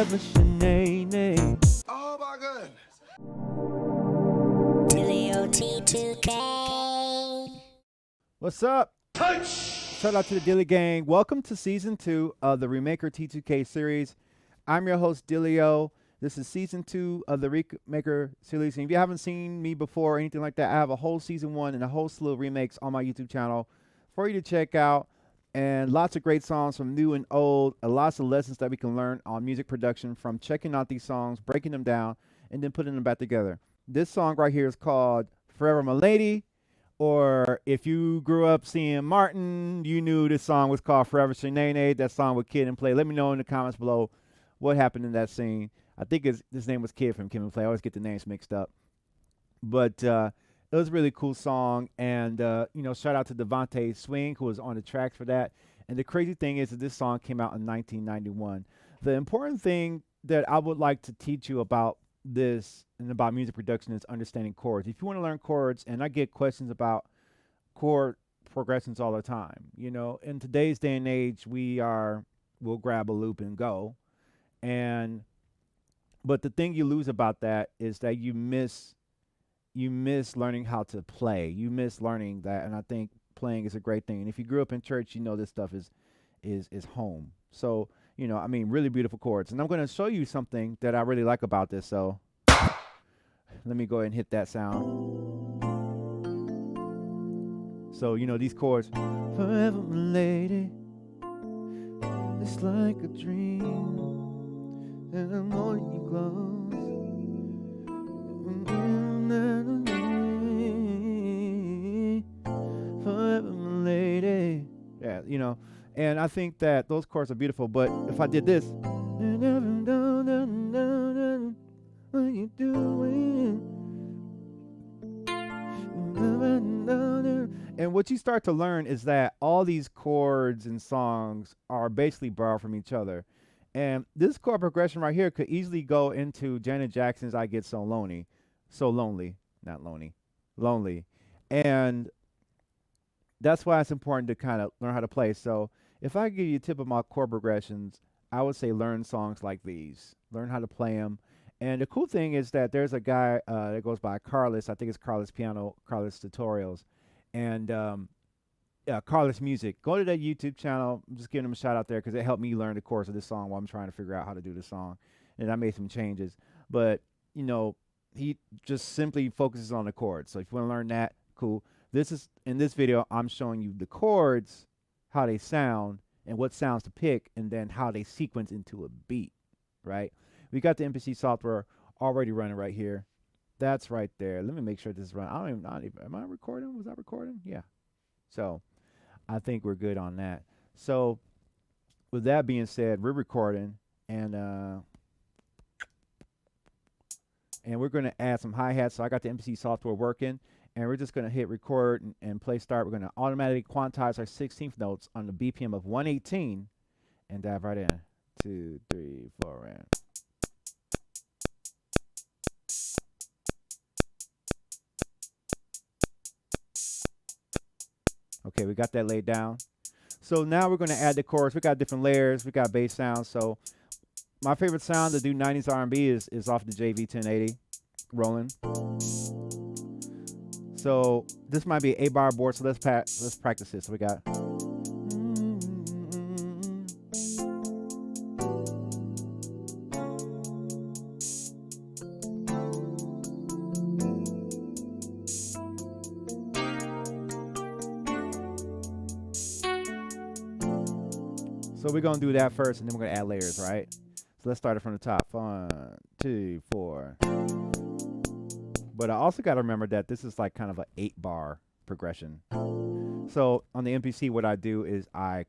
forever, Shanae. Oh my goodness. T2K. What's up? Shout out to the Dilly Gang. Welcome to season 2 of the Remaker2K series. I'm your host, Dillio. This is season 2 of the Remaker series. And if you haven't seen me before or anything like that, I have a whole season 1 and a whole slew of remakes on my YouTube channel for you to check out. And lots of great songs from new and old. Lots of lessons that we can learn on music production from checking out these songs, breaking them down, and then putting them back together. This song right here is called Forever My Lady. Or if you grew up seeing Martin, you knew this song was called Forever Shanae, that song with Kid and Play. Let me know in the comments below what happened in that scene. I think his name was Kid from Kid and Play. I always get the names mixed up. But it was a really cool song. And, shout out to Devontae Swing, who was on the tracks for that. And the crazy thing is that this song came out in 1991. The important thing that I would like to teach you about this and about music production is understanding chords. If you want to learn chords, and I get questions about chord progressions all the time, in today's day and age, we'll grab a loop and go. But the thing you lose about that is that you miss learning how to play. You miss learning that, and I think playing is a great thing. And if you grew up in church, this stuff is home. So, really beautiful chords. And I'm going to show you something that I really like about this. So let me go ahead and hit that sound. So, these chords. Forever my lady, it's like a dream, and I'm holding you close. Forever my lady. Yeah, and I think that those chords are beautiful, but if I did this, what you doing? And what you start to learn is that all these chords and songs are basically borrowed from each other. And this chord progression right here could easily go into Janet Jackson's I Get So Lonely. So lonely, not lonely, lonely. And that's why it's important to kind of learn how to play. So if I give you a tip of my chord progressions, I would say learn songs like these. Learn how to play them. And the cool thing is that there's a guy that goes by Carlos. I think it's Carlos Piano, Carlos Tutorials. And Carlos Music. Go to that YouTube channel. I'm just giving him a shout out there because it helped me learn the chords of this song while I'm trying to figure out how to do the song. And I made some changes. But, he just simply focuses on the chords. So if you want to learn that, cool. In this video, I'm showing you the chords, how they sound, and what sounds to pick, and then how they sequence into a beat, right? We got the MPC software already running right here. That's right there. Let me make sure this is running. Am I recording? Was I recording? Yeah. So I think we're good on that. So with that being said, we're recording, and we're going to add some hi-hats. So I got the MPC software working. And we're just going to hit record and play start. We're going to automatically quantize our 16th notes on the BPM of 118 and dive right in. 2, 3, 4, and. Okay, we got that laid down. So now we're going to add the chorus. We got different layers. We got bass sounds. So my favorite sound to do 90s R&B is off the JV 1080 rolling. So this might be an 8-bar board, so let's practice this. So we got. So we're gonna do that first, and then we're gonna add layers, right? So let's start it from the top. 1, 2, 4. But I also got to remember that this is like kind of an 8-bar progression. So on the MPC, what I do is I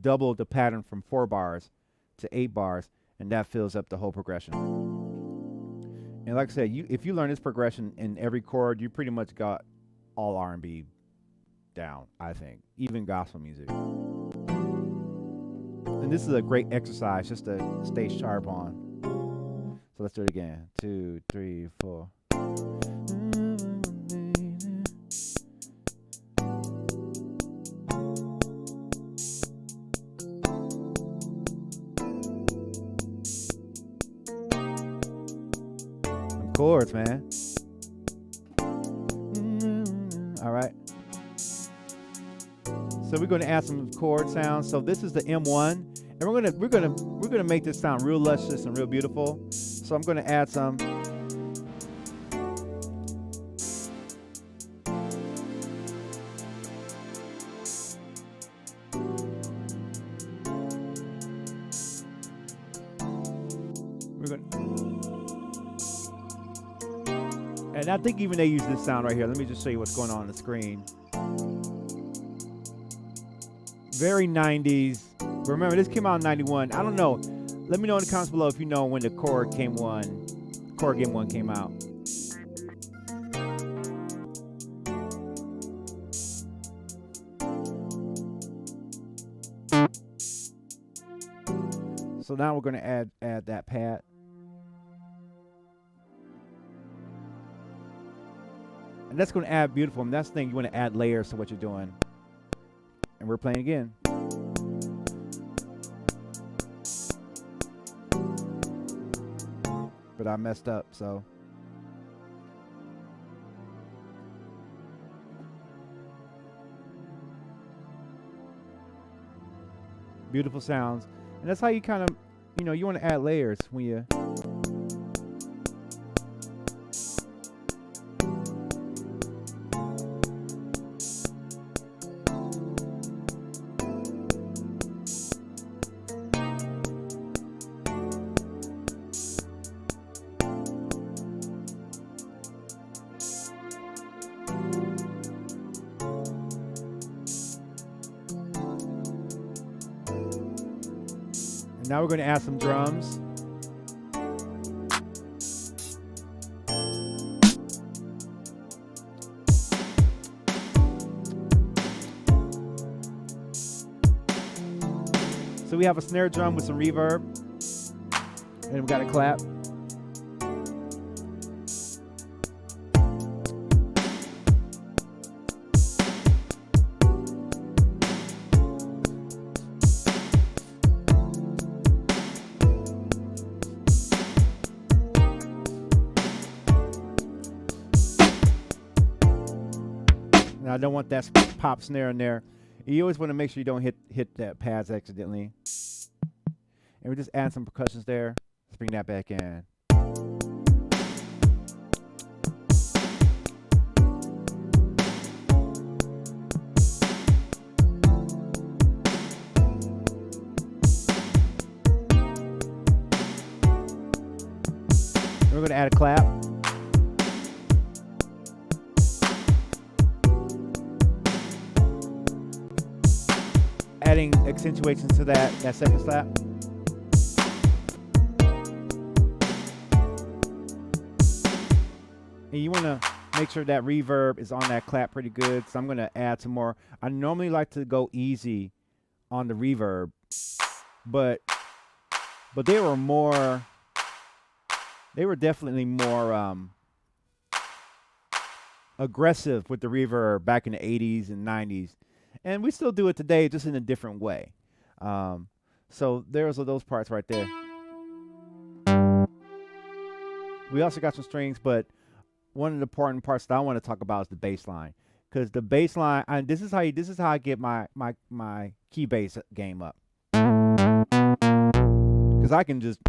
double the pattern from 4 bars to 8 bars, and that fills up the whole progression. And like I said, if you learn this progression in every chord, you pretty much got all R&B down, I think, even gospel music. And this is a great exercise just to stay sharp on. So let's do it again. 2, 3, 4. chords, man. All right. So we're going to add some chord sounds. So this is the M1, and we're gonna make this sound real luscious and real beautiful. So I'm going to add some. And I think even they use this sound right here. Let me just show you what's going on the screen. Very 90s. Remember, this came out in 91. I don't know. Let me know in the comments below if you know when the Chord Game 1 came out. So now we're going to add that pad. And that's going to add beautiful. And that's the thing, you want to add layers to what you're doing. And we're playing again. But I messed up, so. Beautiful sounds. And that's how you kind of, you want to add layers when you. Now we're going to add some drums. So we have a snare drum with some reverb. And we got a clap. I don't want that pop snare in there. You always want to make sure you don't hit that pads accidentally. And we just add some percussions there. Let's bring that back in. We're going to add a clap. Adding accentuation to that second slap. And you want to make sure that reverb is on that clap pretty good. So I'm going to add some more. I normally like to go easy on the reverb, but they were definitely more aggressive with the reverb back in the 80s and 90s. And we still do it today, just in a different way. So there's those parts right there. We also got some strings, but one of the important parts that I want to talk about is the bass line, because the bass line, and this is how I get my key bass game up, because I can just.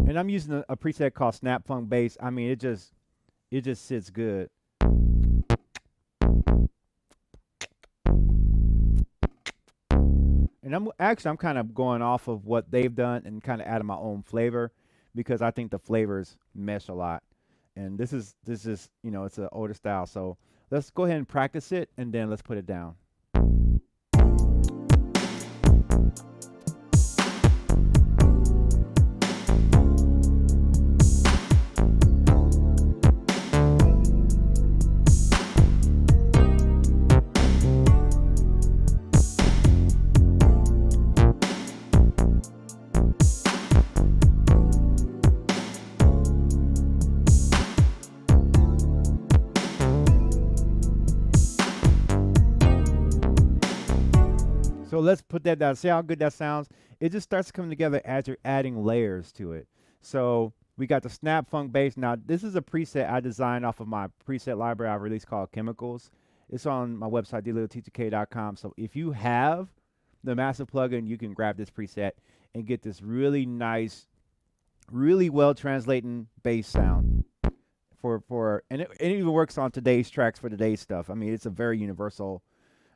And I'm using a preset called Snap Funk Bass. I mean, it just sits good. And I'm kind of going off of what they've done and kind of adding my own flavor, because I think the flavors mesh a lot. And this is it's an older style. So let's go ahead and practice it, and then let's put it down. So let's put that down. See how good that sounds? It just starts coming together as you're adding layers to it. So we got the snap funk bass. Now this is a preset I designed off of my preset library I released called Chemicals. It's on my website, dlittleteacherk.com. So if you have the massive plugin, you can grab this preset and get this really nice, really well translating bass sound and it even works on today's tracks for today's stuff. I mean, it's a very universal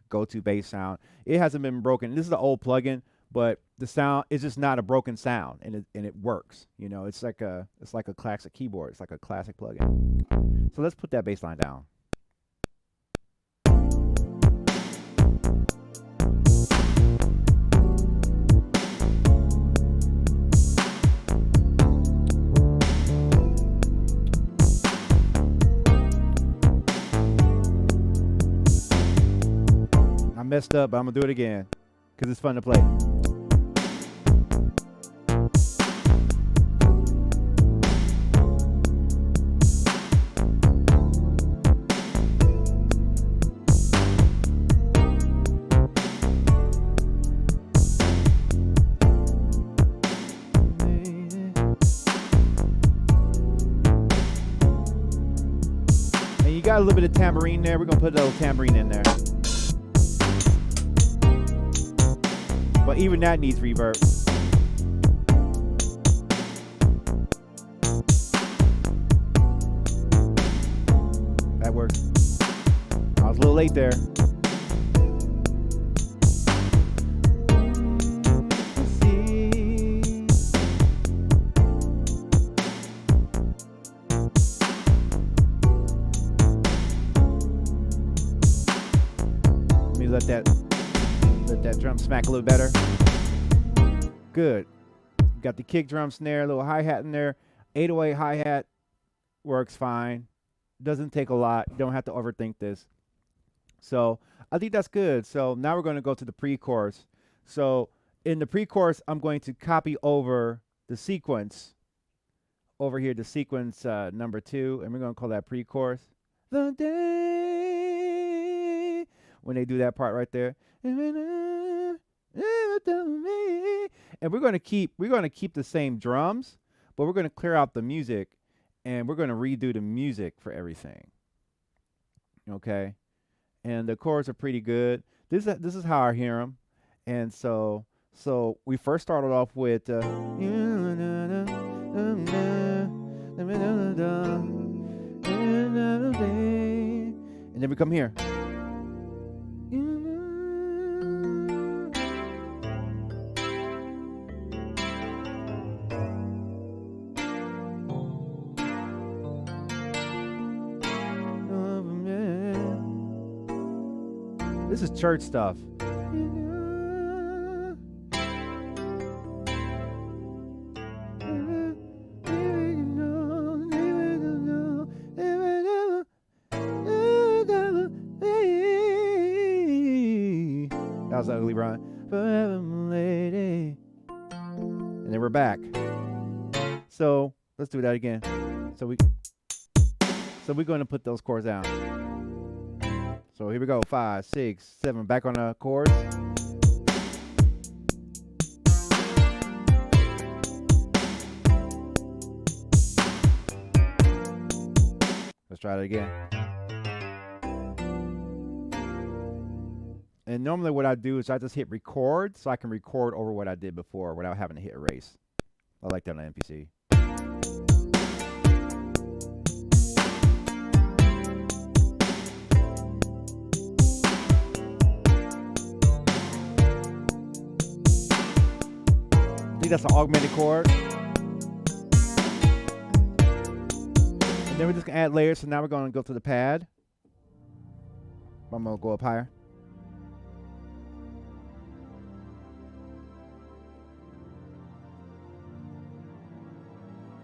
go-to bass sound. It hasn't been broken. This is an old plugin, but the sound is just not a broken sound, and it works. You know, it's like a classic keyboard. It's like a classic plugin. So let's put that bass line down. I messed up, but I'm gonna do it again because it's fun to play. And you got a little bit of tambourine there. We're gonna put a little tambourine in there. But even that needs reverb. That works. I was a little late there. Let me let that drum smack a little better. Good. Got the kick drum snare, a little hi-hat in there. 808 hi-hat works fine. Doesn't take a lot. You don't have to overthink this. So I think that's good. So now we're going to go to the pre-chorus. So in the pre-chorus, I'm going to copy over the sequence over here, the sequence number 2, and we're going to call that pre-chorus. The day when they do that part right there. And we're going to keep the same drums, but we're going to clear out the music, and we're going to redo the music for everything. Okay, and the chords are pretty good. This is how I hear them, and so we first started off with and then we come here. This is church stuff. That was ugly, Ron. Forever lady. And then we're back. So let's do that again. So we're going to put those chords down. So here we go. 5, 6, 7. Back on the chords. Let's try that again. And normally what I do is I just hit record so I can record over what I did before without having to hit erase. I like that on the MPC. I think that's an augmented chord. And then we're just going to add layers. So now we're going to go to the pad. I'm going to go up higher.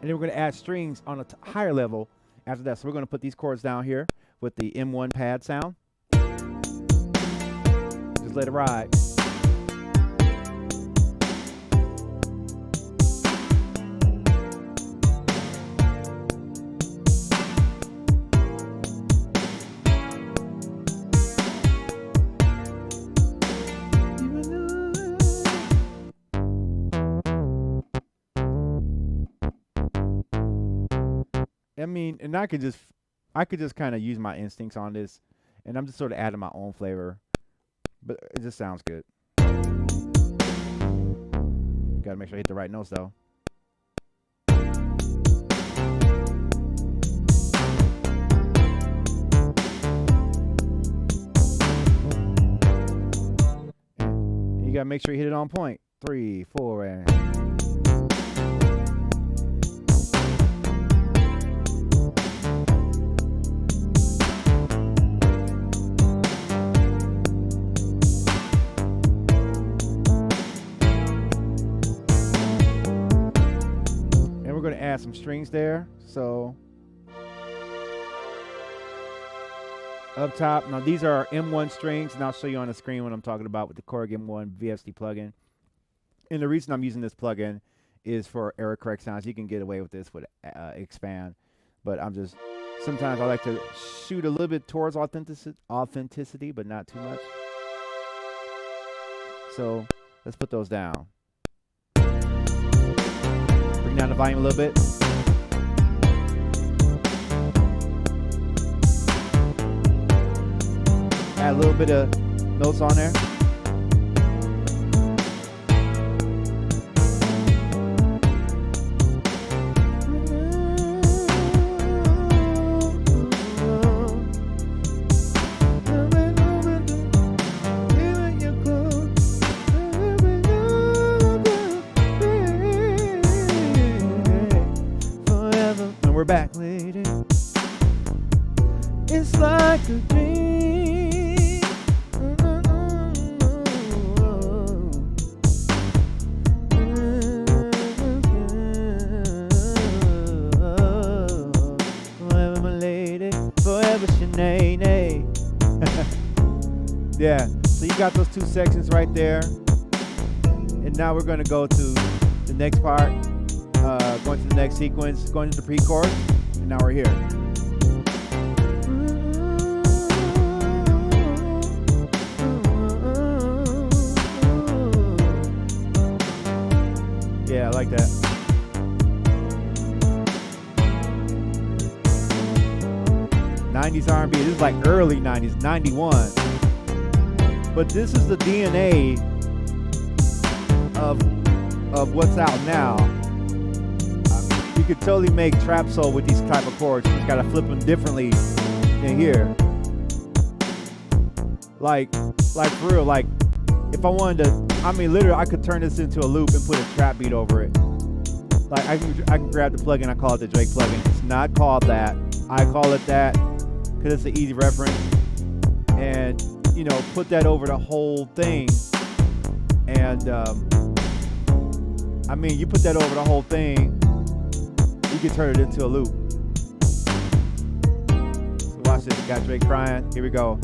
And then we're going to add strings on a higher level after that. So we're going to put these chords down here with the M1 pad sound. Just let it ride. mean, and I could just kind of use my instincts on this, and I'm just sort of adding my own flavor, but it just sounds good. Gotta make sure I hit the right notes though. And you gotta make sure you hit it on point. 3, 4, and. Add some strings there. So up top, now these are M1 strings, and I'll show you on the screen what I'm talking about with the Korg M1 VST plugin. And the reason I'm using this plugin is for error correct sounds. You can get away with this with expand, but sometimes I like to shoot a little bit towards authenticity, but not too much. So let's put those down. Bring down the volume a little bit. Add a little bit of notes on there. We're back, lady. It's like a dream. Forever, my lady. Forever, Sinead. Yeah. So you got those two sections right there, and now we're going to go to the next part. Going to the next sequence, going to the pre-chorus, and now we're here. Yeah, I like that. '90s R&B. This is like early '90s, '91. But this is the DNA of what's out now. You could totally make trap soul with these type of chords. You just gotta flip them differently than here. Like for real, like if I wanted to, I mean literally I could turn this into a loop and put a trap beat over it. Like I can grab the plugin, I call it the Drake plugin. It's not called that. I call it that because it's an easy reference. And you know, put that over the whole thing. And I mean, you put that over the whole thing, you can turn it into a loop. So watch this. Got Drake crying. Here we go.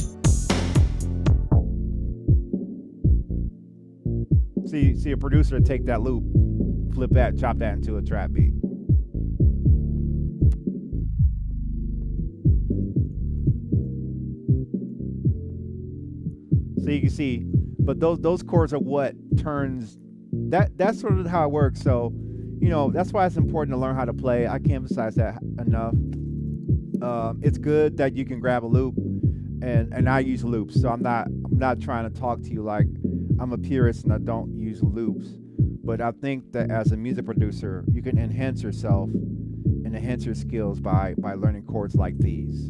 See a producer take that loop, flip that, chop that into a trap beat. So you can see, but those chords are what turns that's sort of how it works. So, you know, that's why it's important to learn how to play. I can't emphasize that enough. It's good that you can grab a loop, and I use loops. So I'm not trying to talk to you like I'm a purist and I don't use loops. But I think that as a music producer, you can enhance yourself and enhance your skills by learning chords like these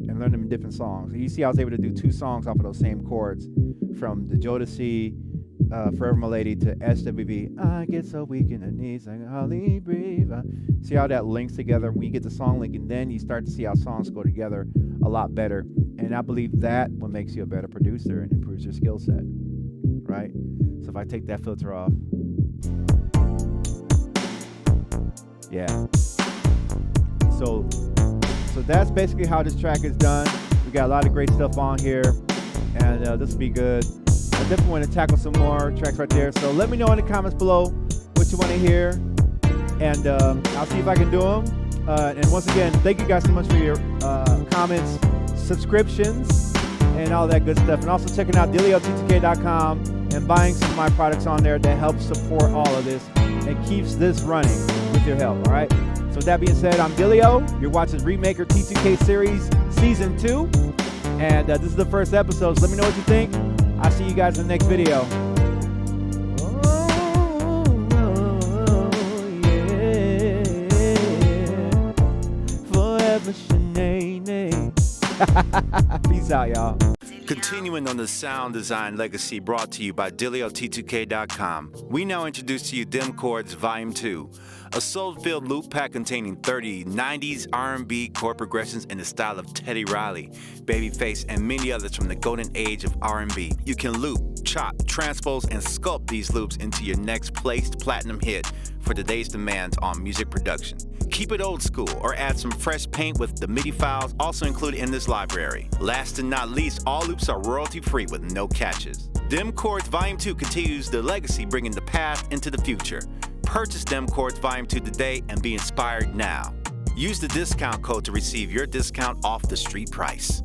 and learn them in different songs. You see, I was able to do 2 songs off of those same chords, from the Jodeci, Forever My Lady, to SWV. I get so weak in the knees, I can hardly breathe. See how that links together when you get the song link, and then you start to see how songs go together a lot better. And I believe that what makes you a better producer and improves your skill set, right? So if I take that filter off, yeah. So that's basically how this track is done. We got a lot of great stuff on here, and this will be good. I definitely want to tackle some more tracks right there. So let me know in the comments below what you want to hear, and I'll see if I can do them. And once again, thank you guys so much for your comments, subscriptions, and all that good stuff. And also checking out DailyLT2K.com and buying some of my products on there that helps support all of this and keeps this running with your help. All right. So with that being said, I'm Dilio. You're watching REMAKERT2K series season 2. And this is the first episode, so let me know what you think. I'll see you guys in the next video. Forever Shanae. Peace out, y'all. Continuing on the sound design legacy brought to you by DilioT2K.com, we now introduce to you Chords Volume 2, a soul-filled loop pack containing 30 90s R&B chord progressions in the style of Teddy Riley, Babyface, and many others from the golden age of R&B. You can loop, chop, transpose, and sculpt these loops into your next placed platinum hit for today's demands on music production. Keep it old school or add some fresh paint with the MIDI files also included in this library. Last and not least, all loops are royalty-free with no catches. Chords Volume 2 continues the legacy, bringing the past into the future. Purchase Chords Volume 2 today and be inspired now. Use the discount code to receive your discount off the street price.